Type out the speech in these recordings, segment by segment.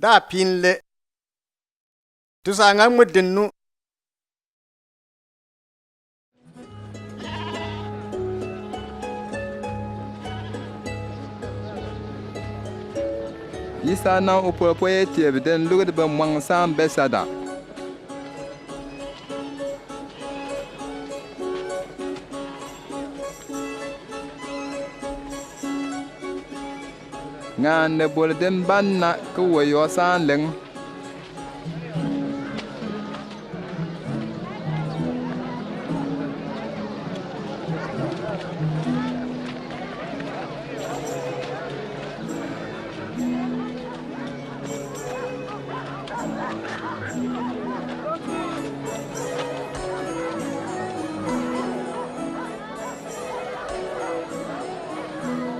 da pinle tusanga mudinnu Yisa na upoe tiebden lugd ba mwang sam besada. Ngan ne bolden banna ko wayo san leng.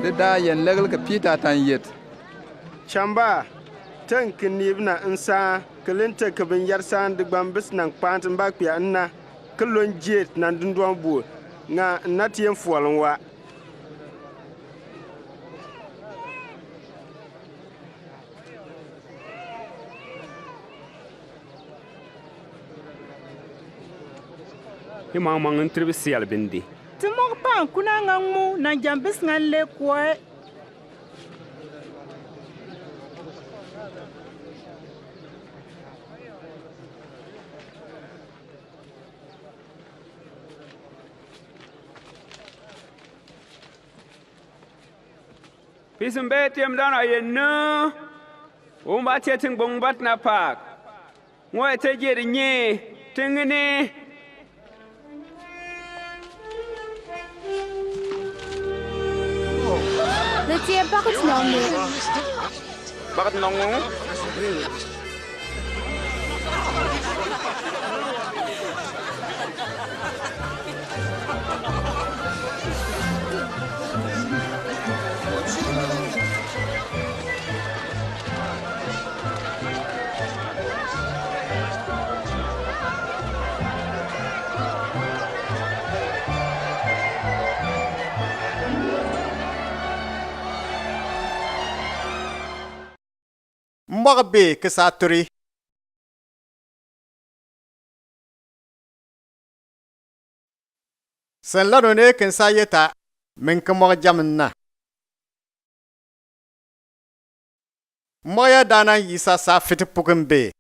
De da yen legal ka pita tan yet. Chamba tan kinibna insa kelinta kabin yarsan de gbambis nan kpant mbak pia na kelon jet nan dundwan bu nga natien fualon wa Himang tribisi albindi. Timok pan kuna ngangu na jambis ngan le kwe. Pisin betiam dan ayenno. Umba tieting bongbat na pak. Ngoy teje nye tengene. Bakit nongo? Mwabe kesaturi sen lano ne kensa yeta min kemog jamna moya dana yisa sa fiti pukin be